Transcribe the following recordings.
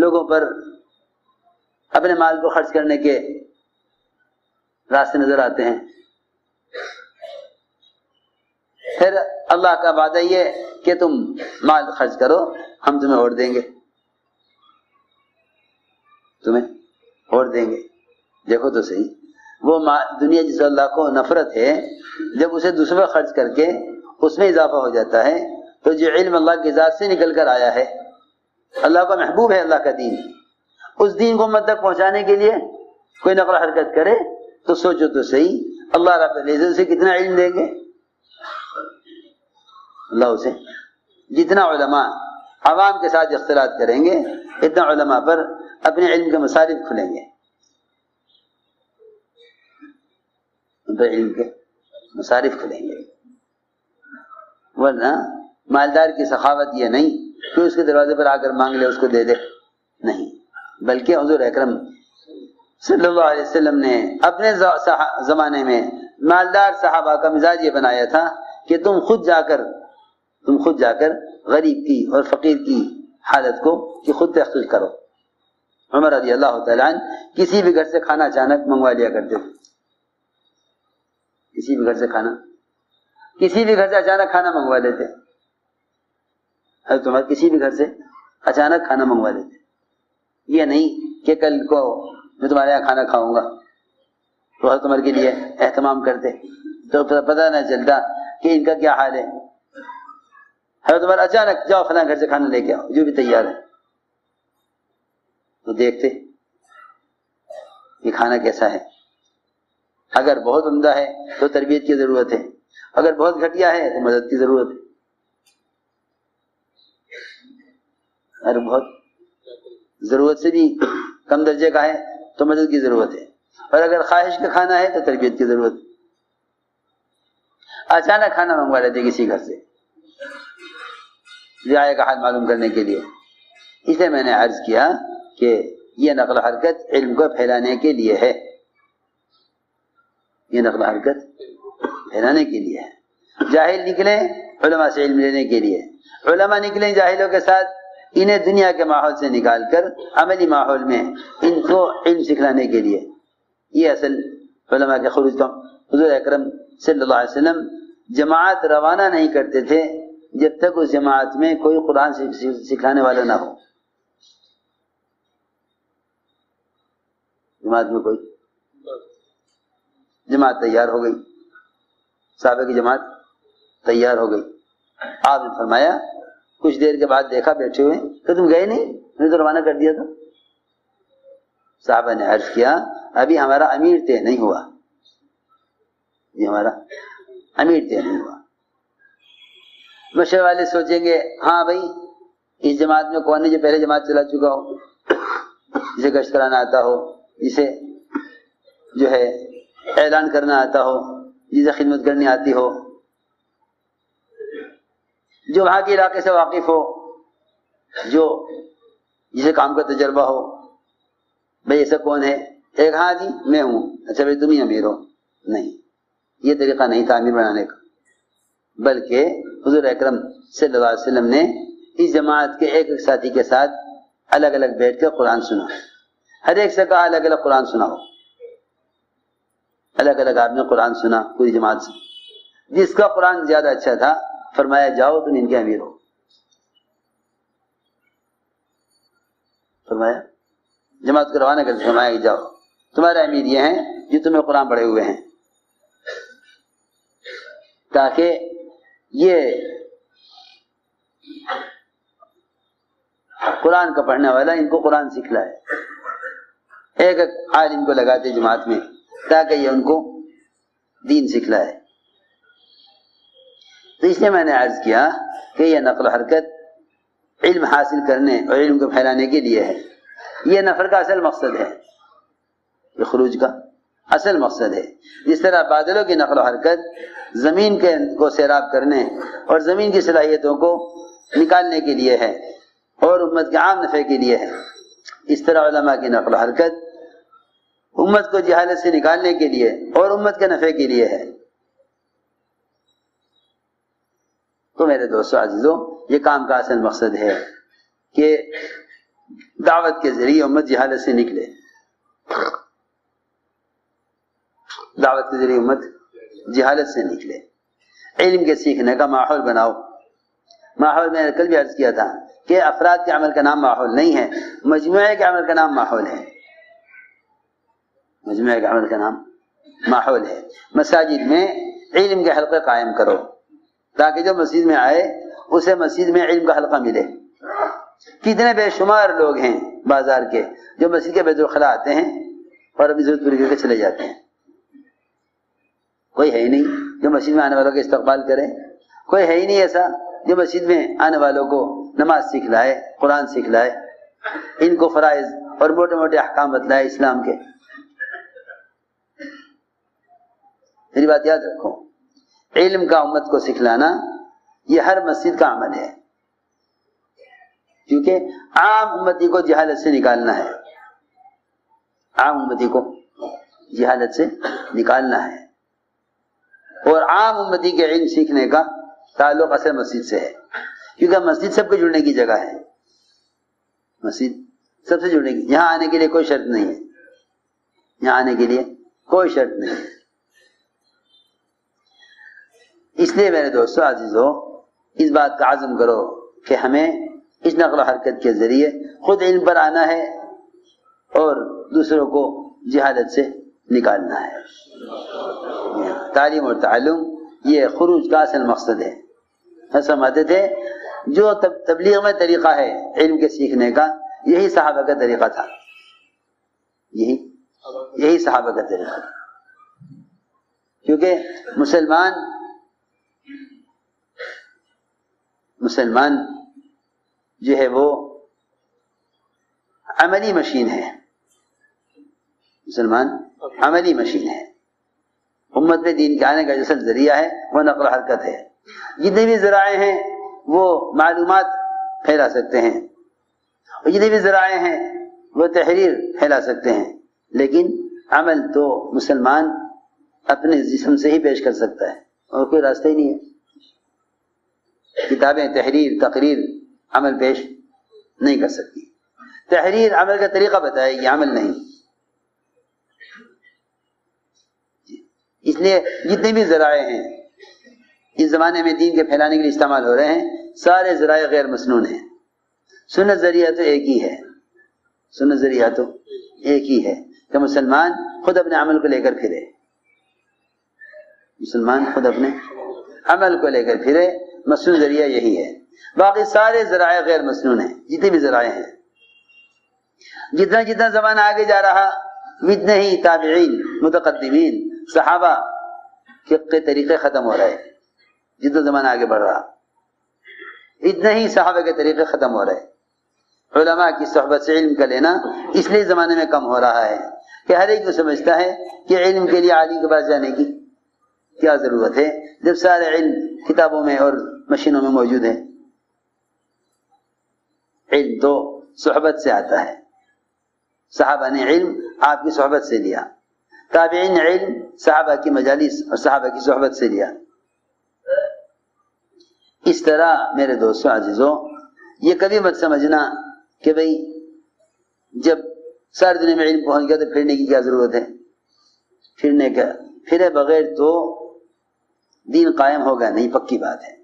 لوگوں پر اپنے مال کو خرچ کرنے کے راستے نظر آتے ہیں. پھر اللہ کا وعدہ یہ کہ تم مال خرچ کرو، ہم تمہیں اور دیں گے، تمہیں اور دیں گے. دیکھو تو صحیح، وہ دنیا جس اللہ کو نفرت ہے، جب اسے دوسرے پر خرچ کر کے اس میں اضافہ ہو جاتا ہے، تو جو علم اللہ کی ذات سے نکل کر آیا ہے، اللہ کا محبوب ہے اللہ کا دین، اس دین کو امت تک پہنچانے کے لیے کوئی نقل و حرکت کرے تو سوچو تو صحیح اللہ رب العزت اسے کتنا علم دیں گے. اللہ اسے جتنا علماء عوام کے ساتھ اختلاط کریں گے، اتنا علماء پر اپنے علم کے مصارف کھلیں گے، ان پر علم کے مصارف کھلیں گے. ورنہ مالدار کی سخاوت یہ نہیں کہ اس کے دروازے پر آ کر مانگ لے اس کو دے دے، نہیں، بلکہ حضور اکرم صلی اللہ علیہ وسلم نے اپنے زمانے میں مالدار صحابہ کا مزاج یہ بنایا تھا کہ تم خود جا کر غریب کی اور فقیر کی حالت کو کہ خود تحقیق کرو. عمر رضی اللہ تعالیٰ عنہ کسی بھی گھر سے کھانا اچانک منگوا لیا کرتے تھے، کسی بھی گھر سے اچانک کھانا منگوا لیتے. تمہارے کسی بھی گھر سے اچانک کھانا منگوا لیتے، یہ نہیں کہ کل کو میں تمہارے یہاں کھانا کھاؤں گا تو حضرت عمر کے لیے اہتمام کرتے تو پتہ نہ چلتا کہ ان کا کیا حال ہے. حضرت عمر اچانک جاؤ فلاں گھر سے کھانا لے کے آؤ، جو بھی تیار ہے، تو دیکھتے یہ کھانا کیسا ہے. اگر بہت عمدہ ہے تو تربیت کی ضرورت ہے، اگر بہت گھٹیا ہے تو مدد کی ضرورت ہے، اگر بہت ضرورت سے بھی کم درجے کا ہے تو مدد کی ضرورت ہے، اور اگر خواہش کا کھانا ہے تو تربیت کی ضرورت ہے. اچانک کھانا منگوا لیتے کسی گھر سے رعایا کا حال معلوم کرنے کے لیے. اس لیے میں نے عرض کیا کہ یہ نقل و حرکت علم کو پھیلانے کے لیے ہے، یہ نقل و حرکت پھیلانے کے لیے ہے. جاہل نکلیں علماء سے علم لینے کے لیے، علماء نکلیں جاہلوں کے ساتھ، انہیں دنیا کے ماحول سے نکال کر عملی ماحول میں ان کو علم سکھلانے کے لیے. یہ اصل علماء کے خروج کا. حضور اکرم صلی اللہ علیہ وسلم جماعت روانہ نہیں کرتے تھے جب تک اس جماعت میں کوئی قرآن سکھانے والا نہ ہو. جماعت میں کوئی جماعت تیار ہو گئی، صحابہ کی جماعت تیار ہو گئی. آپ نے فرمایا کچھ دیر کے بعد دیکھا بیٹھے ہوئے کہ تم گئے نہیں، میں نے تو روانہ کر دیا تھا. صحابہ نے عرض کیا ابھی ہمارا امیر طے نہیں ہوا، یہ ہمارا امیر طے نہیں ہوا. مشرے والے سوچیں گے ہاں بھائی اس جماعت میں کون ہے جو پہلے جماعت چلا چکا ہو، جسے گشت کرانا آتا ہو، جسے جو ہے اعلان کرنا آتا ہو، جسے خدمت کرنی آتی ہو، جو وہاں کے علاقے سے واقف ہو، جو جسے کام کا تجربہ ہو. بھائی ایسا کون ہے؟ ایک ہاں جی میں ہوں. اچھا بھائی تم ہی امیر ہو؟ نہیں، یہ طریقہ نہیں تھا امیر بنانے کا، بلکہ حضور اکرم صلی اللہ علیہ وسلم نے اس جماعت کے ایک ایک ساتھی کے ساتھ الگ الگ بیٹھ کر قرآن سنا. ہر ایک سے کہا الگ الگ قرآن سناؤ. الگ الگ آپ نے قرآن سنا پوری جماعت سے. جس کا قرآن زیادہ اچھا تھا فرمایا جاؤ تم ان کے امیر ہو. فرمایا جماعت کو روانہ کر فرمایا کہ جاؤ تمہارے امیر یہ ہیں جو تمہیں قرآن پڑھے ہوئے ہیں، تاکہ یہ قرآن کا پڑھنے والا ان کو قرآن سکھلائے. ایک ایک عالم کو لگاتے جماعت میں تاکہ یہ ان کو دین سکھلائے. تو اس لیے میں نے عرض کیا کہ یہ نقل و حرکت علم حاصل کرنے اور علم کو پھیلانے کے لیے ہے. یہ نفر کا اصل مقصد ہے، یہ خروج کا اصل مقصد ہے. جس طرح بادلوں کی نقل و حرکت زمین کو سیراب کرنے اور زمین کی صلاحیتوں کو نکالنے کے لیے ہے اور امت کے عام نفع کے لیے ہے، اس طرح علماء کی نقل و حرکت امت کو جہالت سے نکالنے کے لیے اور امت کے نفع کے لیے ہے. تو میرے دوستو عزیزو، یہ کام کا اصل مقصد ہے کہ دعوت کے ذریعے امت جہالت سے نکلے، دعوت کے ذریعے امت جہالت سے نکلے، علم کے سیکھنے کا ماحول بناؤ۔ ماحول میں نے کل بھی عرض کیا تھا کہ افراد کے عمل کا نام ماحول نہیں ہے، مجموعے کے عمل کا نام ماحول ہے، مجموعے کے عمل کا نام ماحول ہے۔ مساجد میں علم کے حلقے قائم کرو تاکہ جو مسجد میں آئے اسے مسجد میں علم کا حلقہ ملے۔ کتنے بے شمار لوگ ہیں بازار کے جو مسجد کے بیت الخلاء آتے ہیں اور اپنی ضرورت پوری کر کے چلے جاتے ہیں، کوئی ہے ہی نہیں جو مسجد میں آنے والوں کا استقبال کرے، کوئی ہے ہی نہیں ایسا جو مسجد میں آنے والوں کو نماز سکھلائے، قرآن سکھلائے، ان کو فرائض اور موٹے موٹے احکام بتلائے اسلام کے۔ میری بات یاد رکھو، علم کا امت کو سکھلانا یہ ہر مسجد کا عمل ہے، کیونکہ عام امتی کو جہالت سے نکالنا ہے، عام امتی کو جہالت سے نکالنا ہے، اور عام امتی کے علم سیکھنے کا تعلق اصل مسجد سے ہے، کیونکہ مسجد سب کو جڑنے کی جگہ ہے، مسجد سب سے جڑنے کی، یہاں آنے کے لیے کوئی شرط نہیں ہے، یہاں آنے کے لیے کوئی شرط نہیں ہے۔ اس لیے میرے دوستو عزیزو، اس بات کا عزم کرو کہ ہمیں اس نقل و حرکت کے ذریعے خود علم پر آنا ہے اور دوسروں کو جہالت سے نکالنا ہے۔ تعلیم اور تعلم یہ خروج کا اصل مقصد ہے۔ فرماتے تھے جو تبلیغ میں طریقہ ہے علم کے سیکھنے کا، یہی صحابہ کا طریقہ تھا، یہی صحابہ کا طریقہ تھا، کیونکہ مسلمان جو ہے وہ عملی مشین ہے، مسلمان عملی مشین ہے۔ امت میں دین کے آنے کا جو اصل ذریعہ ہے وہ نقل و حرکت ہے۔ جتنے بھی ذرائع ہیں وہ معلومات پھیلا سکتے ہیں، اور جتنے بھی ذرائع ہیں وہ تحریر پھیلا سکتے ہیں، لیکن عمل تو مسلمان اپنے جسم سے ہی پیش کر سکتا ہے، اور کوئی راستہ ہی نہیں ہے۔ کتابیں تحریر تقریر عمل پیش نہیں کر سکتی، تحریر عمل کا طریقہ بتائے گی، عمل نہیں۔ اس لیے جتنے بھی ذرائع ہیں اس زمانے میں دین کے پھیلانے کے لیے استعمال ہو رہے ہیں، سارے ذرائع غیر مسنون ہیں۔ سنت ذریعہ تو ایک ہی ہے، سنت ذریعہ تو ایک ہی ہے کہ مسلمان خود اپنے عمل کو لے کر پھرے، مسلمان خود اپنے عمل کو لے کر پھرے، مسنون ذریعہ یہی ہے۔ باقی سارے ذرائع غیر مسنون ہیں، جتنے بھی ذرائع ہیں۔ جتنا جتنا زمانہ آگے جا رہا اتنے ہی تابعین متقدمین صحابہ کے طریقے ختم ہو رہے، جتنا زمانہ آگے بڑھ رہا اتنے ہی صحابہ کے طریقے ختم ہو رہے۔ علماء کی صحبت سے علم کا لینا اس لیے زمانے میں کم ہو رہا ہے کہ ہر ایک کو سمجھتا ہے کہ علم کے لیے عالم کے پاس جانے کی کیا ضرورت ہے جب سارے علم کتابوں میں اور مشینوں میں موجود ہے۔ علم تو صحبت سے آتا ہے، صحابہ نے علم آپ کی صحبت سے لیا، تابعین نے علم صحابہ کی مجالس اور صحابہ کی صحبت سے لیا۔ اس طرح میرے دوستو عزیزو، یہ کبھی مت سمجھنا کہ بھئی جب ساری دنیا میں علم پہنچ گیا تو پھرنے کی کیا ضرورت ہے، پھرے بغیر تو دین قائم ہوگا نہیں، پکی بات ہے۔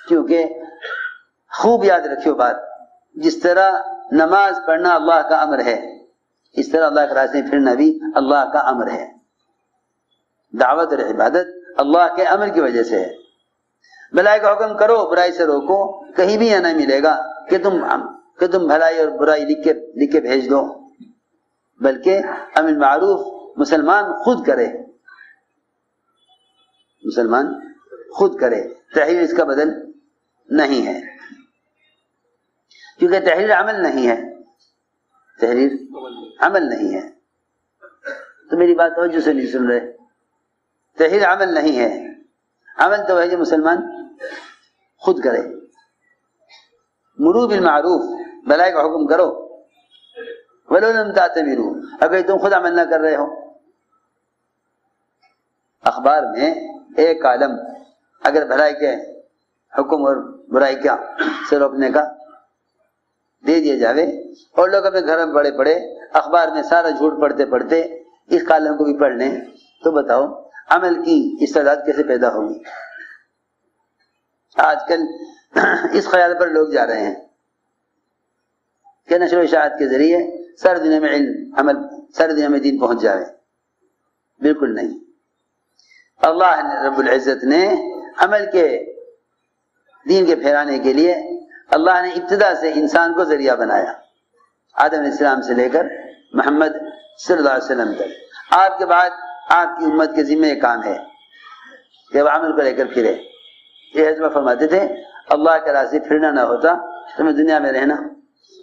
کیونکہ خوب یاد رکھیو بات، جس طرح نماز پڑھنا اللہ کا امر ہے، اس طرح اللہ کے راستے میں پھرنا بھی اللہ کا امر ہے۔ دعوت اور عبادت اللہ کے امر کی وجہ سے ہے۔ بھلائی کا حکم کرو، برائی سے روکو، کہیں بھی یہ نہ ملے گا کہ تم بھلائی اور برائی لکھ کے بھیج دو، بلکہ امر معروف مسلمان خود کرے، مسلمان خود کرے، تحریر اس کا بدل نہیں ہے، کیونکہ تحریر عمل نہیں ہے، تحریر عمل نہیں ہے۔ تو میری بات توجہ سے نہیں سن رہے، تحریر عمل نہیں ہے، عمل تو ہے جو مسلمان خود کرے۔ مرو بالمعروف، بھلائی کا حکم کرو، ولو لم تعتمروا، اگر تم خود عمل نہ کر رہے ہو۔ اخبار میں ایک کالم اگر بھلائی کے حکم اور برائی کیا سے روکنے کا دے دیا جاوے اور لوگ اپنے گھر میں پڑے پڑے اخبار میں سارا جھوٹ پڑھتے پڑھتے اس کالم کو بھی پڑھ لیں، تو بتاؤ عمل کی استعداد کیسے پیدا ہوگی؟ آج کل اس خیال پر لوگ جا رہے ہیں کہ نشر و اشاعت کے ذریعے سارے دنیا میں علم عمل، سارے دنیا میں دین پہنچ جائے۔ بالکل نہیں۔ اللہ رب العزت نے عمل کے دین کے پھیلانے کے لیے اللہ نے ابتدا سے انسان کو ذریعہ بنایا، آدم علیہ السلام سے لے کر محمد صلی اللہ علیہ وسلم تک۔ آپ کے بعد آپ کی امت کے ذمہ یہ کام ہے کہ وہ عمل کو لے کر پھرے۔ یہ حضرت فرماتے تھے اللہ کے راہ سے پھرنا نہ ہوتا تو میں دنیا میں رہنا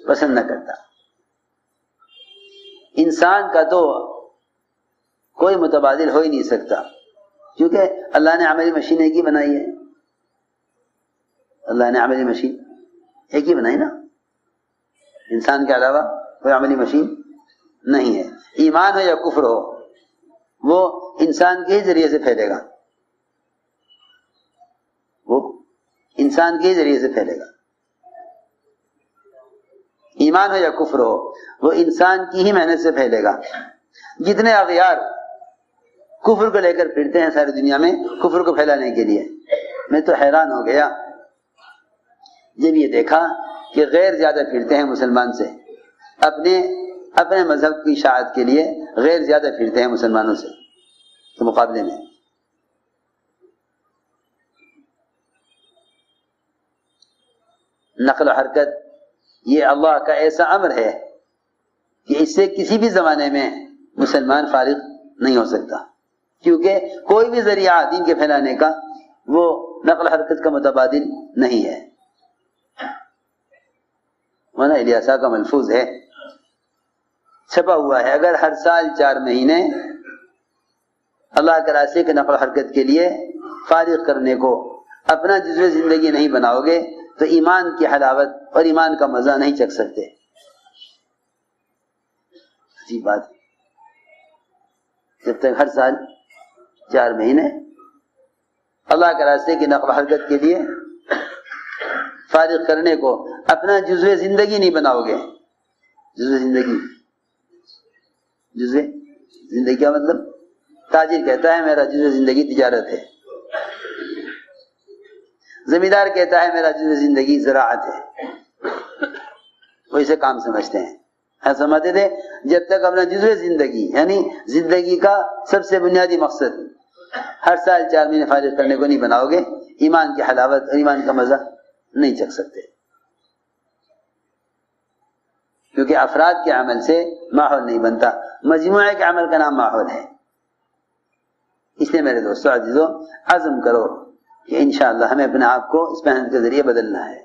پسند نہ کرتا۔ انسان کا تو کوئی متبادل ہو ہی نہیں سکتا، کیونکہ اللہ نے عملی مشین ایک ہی بنائی ہے۔ اللہ نے عملی مشین ایک ہی بنائی نا، انسان کے علاوہ کوئی عملی مشین نہیں ہے۔ ایمان ہو یا کفر ہو وہ انسان کے ہی ذریعے سے پھیلے گا، وہ انسان کے ہی ذریعے سے پھیلے گا۔ ایمان ہو یا کفر ہو وہ انسان کی ہی محنت سے پھیلے گا۔ جتنے اغیار کفر کو لے کر پھرتے ہیں ساری دنیا میں کفر کو پھیلانے کے لیے، میں تو حیران ہو گیا جب یہ دیکھا کہ غیر زیادہ پھرتے ہیں مسلمان سے، اپنے مذہب کی اشاعت کے لیے غیر زیادہ پھرتے ہیں مسلمانوں سے کے مقابلے میں۔ نقل و حرکت یہ اللہ کا ایسا امر ہے کہ اس سے کسی بھی زمانے میں مسلمان فارغ نہیں ہو سکتا، کیونکہ کوئی بھی ذریعہ دین کے پھیلانے کا وہ نقل و حرکت کا متبادل نہیں ہے۔ مولانا الیاسا کا ملفوظ ہے، چھپا ہوا ہے، اگر ہر سال 4 مہینے اللہ کے راستے کے نقل و حرکت کے لیے فارغ کرنے کو اپنا جزو زندگی نہیں بناؤ گے تو ایمان کی حلاوت اور ایمان کا مزہ نہیں چکھ سکتے۔ عجیب بات، جب تک ہر سال 4 مہینے اللہ کے راستے کی نقل و حرکت کے لیے فارغ کرنے کو اپنا جزو زندگی نہیں بناؤ گے۔ جزو زندگی کا مطلب تاجر کہتا ہے میرا جزو زندگی تجارت ہے، زمیندار کہتا ہے میرا جزو زندگی زراعت ہے، وہ اسے کام سمجھتے ہیں۔ سمجھتے تھے جب تک اپنا جزو زندگی یعنی زندگی کا سب سے بنیادی مقصد ہر سال 4 مہینے فارغ کرنے کو نہیں بناؤ گے، ایمان کی حلاوت اور ایمان کا مزہ نہیں چکھ سکتے، کیونکہ افراد کے عمل سے ماحول نہیں بنتا، مجموعے کے عمل کا نام ماحول ہے۔ اس لیے میرے دوستو عزیزو عزم کرو کہ انشاءاللہ ہمیں اپنے آپ کو اس محنت کے ذریعے بدلنا ہے۔